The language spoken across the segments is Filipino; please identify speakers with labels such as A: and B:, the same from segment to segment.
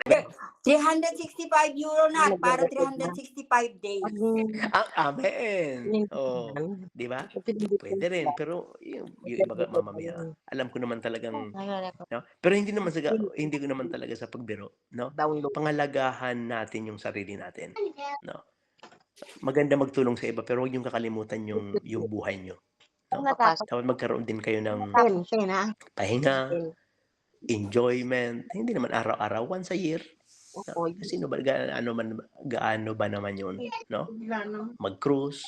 A: 365 euro na para 365 days.
B: Amen. Oh, di ba? Pwede rin, pero yung iba mamamaya. Alam ko naman talagang, no? Pero hindi ko naman talaga sa pagbiro, no? Pangalagahan natin yung sarili natin, no? Maganda magtulong sa iba, pero huwag yung kakalimutan yung buhay nyo, no? Dapat magkaroon din kayo ng pahinga, enjoyment. Hindi naman araw-araw, once a year. No? Sino ba gaano ba naman yun, no? Mag-cruise,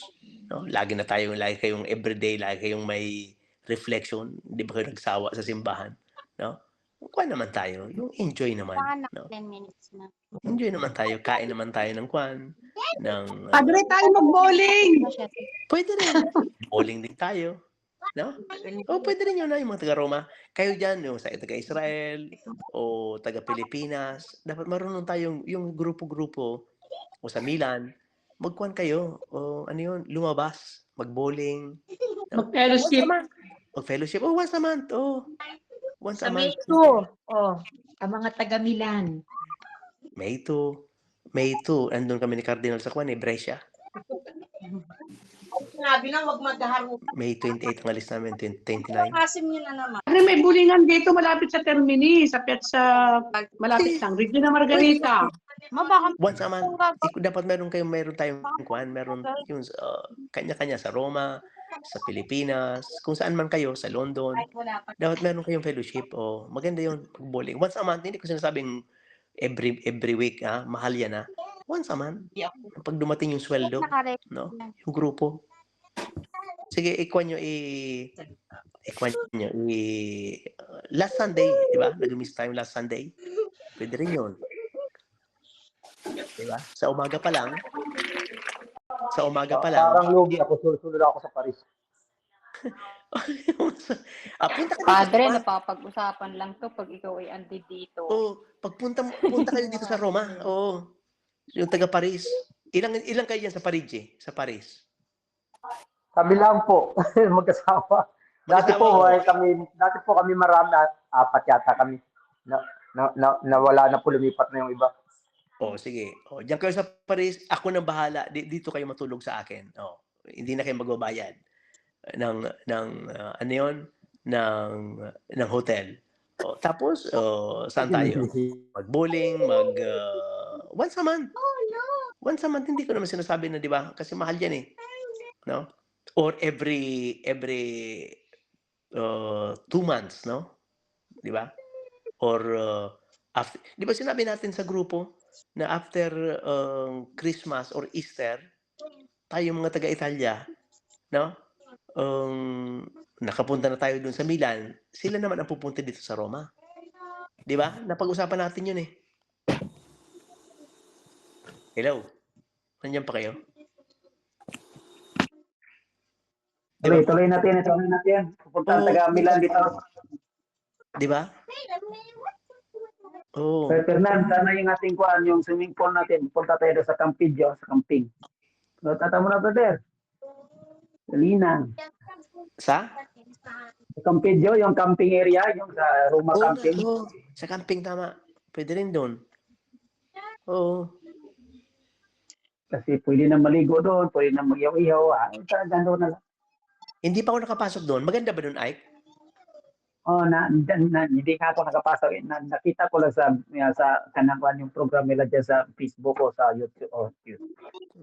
B: no? Lagi kayong everyday, lagi kayong may reflection, hindi ba kayo nagsawa sa simbahan, no? Kuha naman tayo, yung enjoy naman, no?
C: 10 minutes na.
B: Enjoy naman tayo, kain naman tayo ng
D: Padre, tayo mag-bowling!
B: pwede rin. Bowling din tayo, no? O pwede rin yun na yung mga taga-Roma. Kayo dyan, yung sa taga-Israel o taga-Pilipinas, dapat marunong tayong yung grupo-grupo o sa Milan, magkuhan kayo o ano yun, lumabas, mag-bowling, no?
D: Mag-fellowship.
B: Mag-fellowship. Oh, once a month. Oh, once a
E: Sa May
B: month.
E: 2, ang mga taga Milan.
B: May 2, andun kami ni Cardinal sa Brescia.
A: Sinabi lang, wag maghaharap.
B: May 28 ang alis namin, 29.
A: Kasim niyo na naman.
D: Padre, may bowlingan dito malapit sa Termini, malapit lang. Regina Margarita.
B: Once a month. Dapat meron tayong kuhan, meron yung kanya-kanya sa Roma, sa Pilipinas, kung saan man kayo, sa London. Dapat meron kayong fellowship o maganda yun, bowling. Once a month, hindi ko sinasabing every week, mahal yan Once a month. Pag dumating yung sweldo, no? Yung grupo. Sige, ikwan nyo last Sunday, di ba? Nag-miss tayo last Sunday. Pwede rin yun. Di ba? Sa umaga pa lang.
F: Parang lugi ako, sulod ako sa Paris.
B: Punta ka
C: Padre,
B: dito.
C: napapag-usapan lang to pag ikaw ay andi dito.
B: Punta kayo dito sa Roma. Yung taga Paris. Ilang kayo yan sa Paris, Sa Paris.
F: Kami lang po, magkasama. Dati po kami marami, 4 yata kami. Nawala na po, lumipat na yung iba.
B: Sige. Diyan kayo sa Paris, ako nang bahala. Dito kayo matulog sa akin. Hindi na kayo magbabayad ng ano yun? Ng hotel. Tapos, saan tayo? Mag-bowling, once a month. Once a month, hindi ko naman sinasabi na, di ba? Kasi mahal yan no? Or every 2 months, no? Di ba? Or after, di ba sinabi natin sa grupo na after Christmas or Easter, tayo mga taga-Italia, no? Nakapunta na tayo dun sa Milan, sila naman ang pupunta dito sa Roma. Di ba? Napag-usapan natin yun Hello? Nandiyan pa kayo?
F: Tuloy natin. Pupunta taga Milan dito.
B: Di ba?
F: Sir Fernan, sana yung ating kuhan, yung swimming pool natin. Punta tayo sa Campidio, sa camping. Tata mo na, brother. Lina.
B: Sa
F: Campidio, yung camping area, yung sa Roma camping.
B: Sa camping, tama. Pwede rin doon.
F: Kasi pwede na maligo doon, pwede na mag-ihaw-ihaw. Gano'n na lang.
B: Hindi pa ako nakapasok doon. Maganda ba doon, Ike?
F: Hindi nga ako nakapasok. Nakita ko lang sa kanang yung program nila dyan sa Facebook o sa YouTube o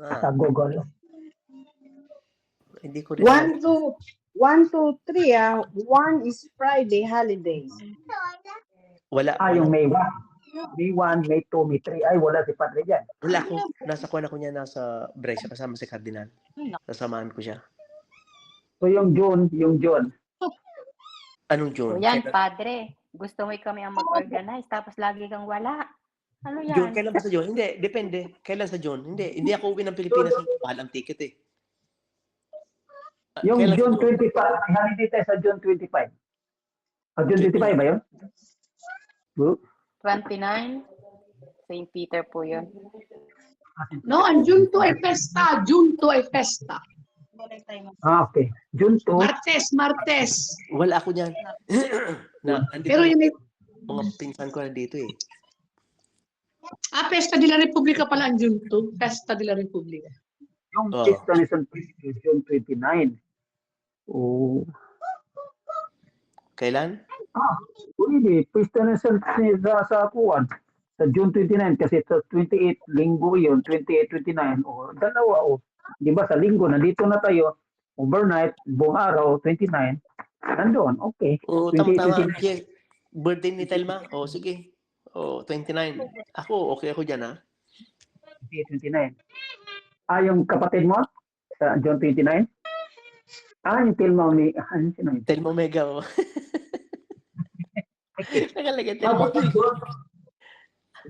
F: sa Google.
B: Hindi ko rin.
G: 1, 2, 3. 1 is Friday holidays.
B: Wala.
F: Yung May 1. May 1, May 2, May 3. Ay, wala si Padre dyan.
B: Wala ko. Nasa kuha ko niya, nasa Brescia, kasama si Cardinal. Sasamahan ko siya.
F: So yung June.
B: Anong June?
C: Yan, Padre. Gusto mo kami ang mag-organize, tapos lagi kang wala. Ano yan?
B: June, kailan ba sa June? Hindi, depende. Kailan sa June? Hindi ako uwi ng Pilipinas. Mahal ang ticket
F: Yung
B: Kailan
F: June
B: sa
F: 25. Holiday tayo sa June 25. June 25 ba yun?
C: 29? St. Peter po yun.
D: No, ang June 2 ay festa. June 2 ay festa.
F: Okay. June 2.
D: Martes.
B: Wala ako niyan.
D: Pero yung
B: mga pinsan ko na dito
D: Festa de la Repubblica pala ang June 2. Festa de la Repubblica.
F: Yung
B: Oo.
F: Pista ni San Cristo, June 29. Oh.
B: Kailan?
F: Pwede. Pista ni San Cristo sa Kuwan. Sa June 29 kasi sa 28 linggo yun, 28, 29. O, dalawa o. Di ba sa linggo, nandito na tayo. Overnight, buong araw, 29. Nandun, okay.
B: Oo,
F: 28,
B: tama.
F: 29.
B: Yes. Birthday ni Telma. O, sige. O, 29. Ako, okay ako dyan, ha?
F: 29. Yung kapatid mo? Sa June 29? Yung Telma ni... Ano sino yun?
B: Telma Omega, o. Nakalagay,
F: How
B: Telma.
F: about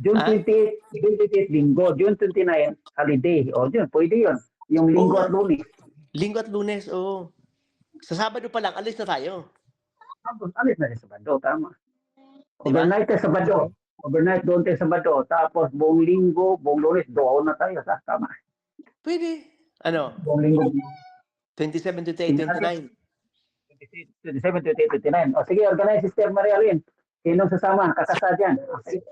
F: June
B: Ah?
F: 28, June 28 linggo. June 29, holiday. O, yun, pwede yun. Yung linggo
B: Oo.
F: at lunes.
B: Linggo at Lunes, oo. Sa Sabado pa lang, alis na tayo.
F: Tapos, alis na rin sa Sabado, tama.
B: Di ba?
F: Overnight tayo sa Sabado. Overnight doon tayo sa Sabado. Tapos, buong linggo, buong lunes, doon na tayo. Tama.
B: Pwede. Ano?
F: Buong linggo.
B: 27 to 29.
F: 27, 28, 29. O sige, organize Sister Maria Lynn. Sinong sasama? Kakasa dyan. Okay.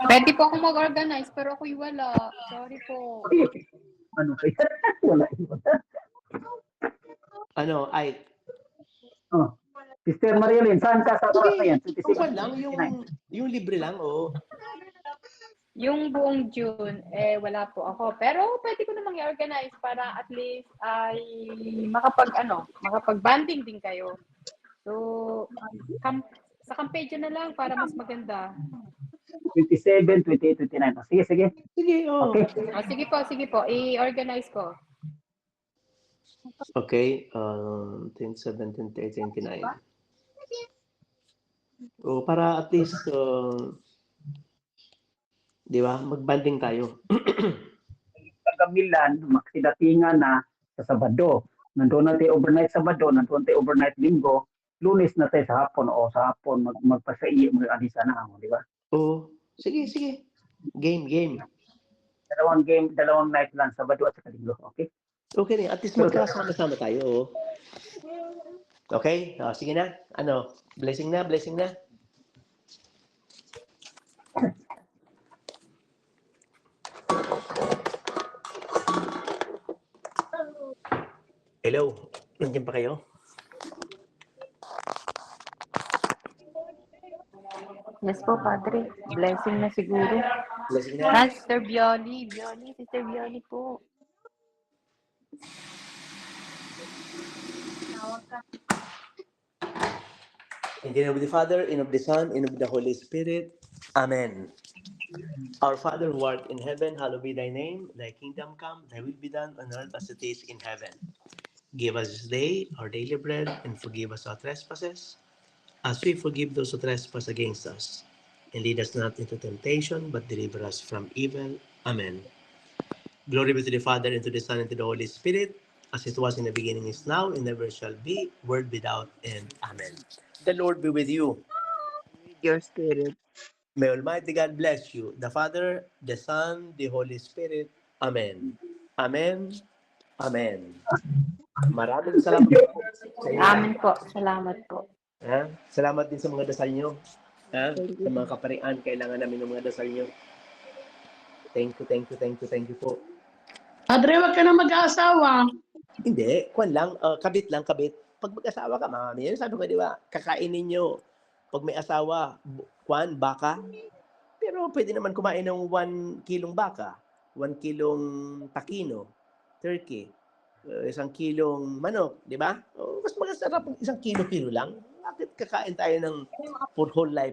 H: Pwede po ako mag-organize, pero ako'y wala. Sorry po.
F: Okay. Ano kaya? Wala.
B: Ano, ay,
F: Oh. Sister Maria Lynn, saan ka sa oras na yan? 27,
B: okay lang,
F: 29.
B: yung libre lang, oo.
H: Yung buong June, wala po ako. Pero pwede ko namang i-organize para at least ay makapag-banding din kayo. So, sa Campeche na lang para mas maganda.
F: 27, 28, 29. O, sige, sige.
B: Sige, oo.
F: Okay.
H: Sige po. I-organize ko.
B: Okay, 27, 28, 29. O, para at least, di ba, mag-banding tayo.
F: Taga Milan, maksidatingan na sa Sabado. Nandun na tayo overnight Sabado, nandun tayo overnight Linggo. Lunes na tayo sa hapon o sa hapon magpasaiya, mag-alisa na ako, di ba?
B: Oo, sige, sige. Game.
F: Dalawang night lang, Sabado at sa Linggo, okay?
B: Okay rin, at least magkasama-sama tayo. Oo. Okay, sige na. Ano, blessing na. Hello, nandiyan pa kayo?
C: Yes po, Padre. Blessing na siguro.
B: Blessing na.
C: Sister Violi. Sister Violi po.
B: In the name of the Father, and of the Son, and of the Holy Spirit. Amen. Our Father who art in heaven, hallowed be thy name. Thy kingdom come, thy will be done on earth as it is in heaven. Give us this day our daily bread, and forgive us our trespasses, as we forgive those who trespass against us. And lead us not into temptation, but deliver us from evil. Amen. Glory be to the Father, and to the Son, and to the Holy Spirit, as it was in the beginning, is now, and never shall be, world without end. Amen. The Lord be with you.
G: Your spirit.
B: May Almighty God bless you, the Father, the Son, the Holy Spirit. Amen. Amen. Amen. Maraming salamat po sa inyo.
C: Amen po. Salamat po.
B: Ha? Salamat din sa mga dasal nyo. Ha? Sa mga kaparian, kailangan namin ng mga dasal nyo. Thank you po.
D: Padre, wag ka na mag-aasawa.
B: Hindi, kwan lang, kabit. Pag mag-asawa ka, mami, sabi ko, di ba, kakainin nyo. Pag may asawa, kwan, baka. Pero pwede naman kumain ng 1 kilong baka, 1 kilong takino, turkey, 1 kilong manok, di ba? Mas masarap 1 kilo lang. Bakit kakain tayo ng for whole life